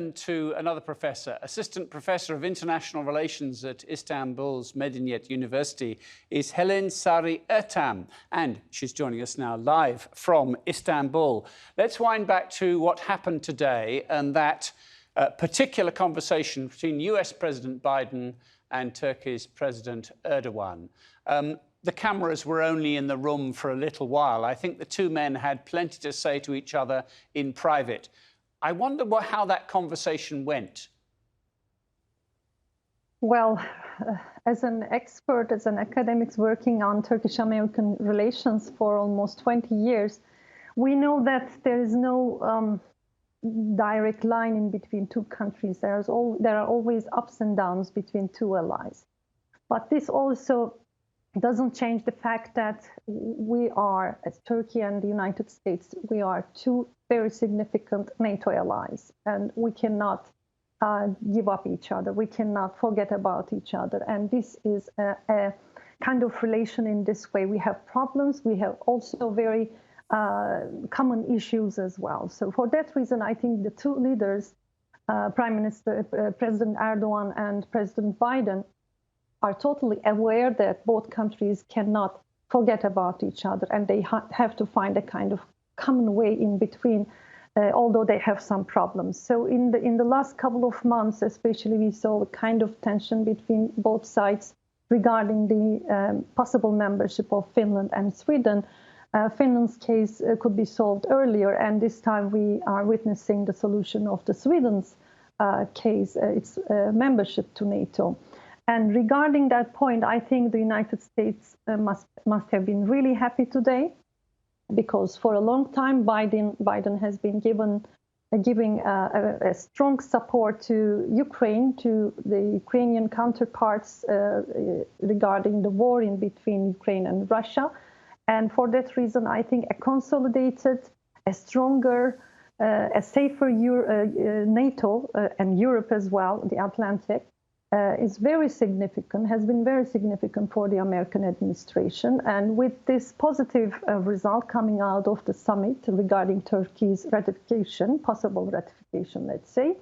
turn to another professor. Assistant Professor of International Relations at Istanbul's Medeniyet University is Helin Sari Ertem, and she's joining us now live from Istanbul. Let's wind back to what happened today and that particular conversation between US President Biden and Turkey's President Erdogan. The cameras were only in the room for a little while. I think the two men had plenty to say to each other in private. I wonder how that conversation went. Well, as an expert, as an academic working on Turkish-American relations for almost 20 years, we know that there is no direct line in between two countries. There are always ups and downs between two allies. But this also doesn't change the fact that we are, as Turkey and the United States, we are two very significant NATO allies, and we cannot give up each other. We cannot forget about each other. And this is a kind of relation in this way. We have problems. We have also very common issues as well. So for that reason, I think the two leaders, President Erdogan and President Biden, are totally aware that both countries cannot forget about each other, and they have to find a kind of common way in between, although they have some problems. So in the last couple of months, especially, we saw a kind of tension between both sides regarding the possible membership of Finland and Sweden. Finland's case could be solved earlier, and this time we are witnessing the solution of the Sweden's case, its membership to NATO. And regarding that point, I think the United States must have been really happy today, because for a long time Biden has been giving a strong support to Ukraine, to the Ukrainian counterparts regarding the war in between Ukraine and Russia. And for that reason, I think a consolidated, a stronger, a safer NATO and Europe as well, the Atlantic, is very significant, has been very significant for the American administration. And with this positive result coming out of the summit regarding Turkey's ratification, possible ratification, let's say,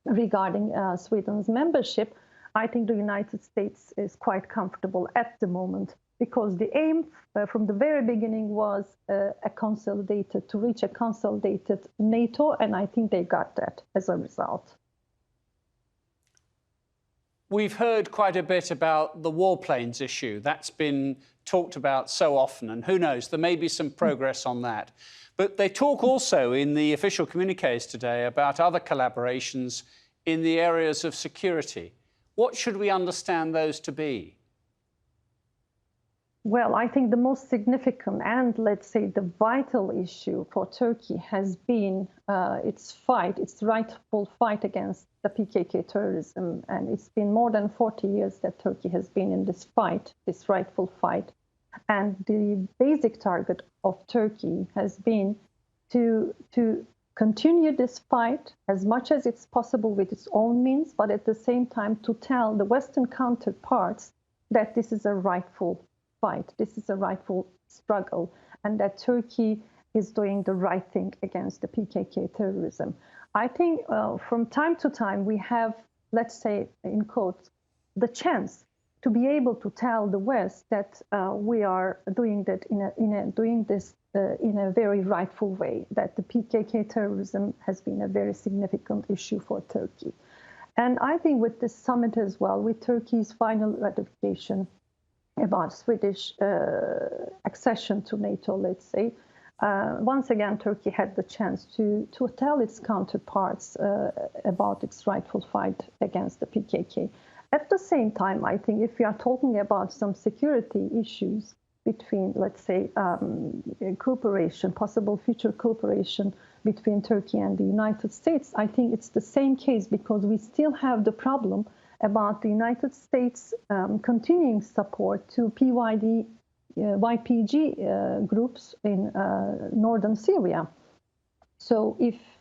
regarding Sweden's membership, I think the United States is quite comfortable at the moment, because the aim from the very beginning was to reach a consolidated NATO, and I think they got that as a result. We've heard quite a bit about the warplanes issue. That's been talked about so often, and who knows, there may be some progress on that. But they talk also in the official communiques today about other collaborations in the areas of security. What should we understand those to be? Well, I think the most significant and, let's say, the vital issue for Turkey has been its rightful fight against the PKK terrorism. And it's been more than 40 years that Turkey has been in this fight, this rightful fight. And the basic target of Turkey has been to continue this fight as much as it's possible with its own means, but at the same time to tell the Western counterparts that this is a rightful fight, this is a rightful struggle, and that Turkey is doing the right thing against the PKK terrorism. I think from time to time we have, let's say, in quotes, the chance to be able to tell the West that we are doing that in a very rightful way, that the PKK terrorism has been a very significant issue for Turkey. And I think with this summit as well, with Turkey's final ratification about Swedish accession to NATO, let's say, once again, Turkey had the chance to tell its counterparts about its rightful fight against the PKK. At the same time, I think if we are talking about some security issues between, let's say, cooperation, possible future cooperation between Turkey and the United States, I think it's the same case, because we still have the problem about the United States continuing support to YPG groups in northern Syria. So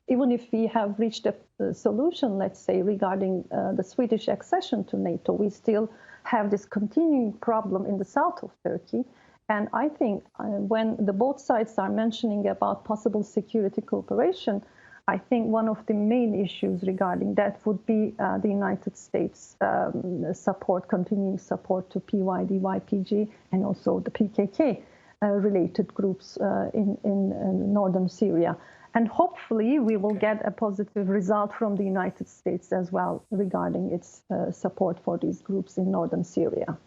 even if we have reached a solution, let's say, regarding the Swedish accession to NATO, we still have this continuing problem in the south of Turkey. And I think when both sides are mentioning about possible security cooperation, I think one of the main issues regarding that would be the United States support, continuing support to PYD, YPG, and also the PKK related groups in northern Syria. And hopefully we will get a positive result from the United States as well regarding its support for these groups in northern Syria.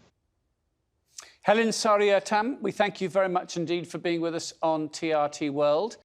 Helin Sari Ertem, we thank you very much indeed for being with us on TRT World.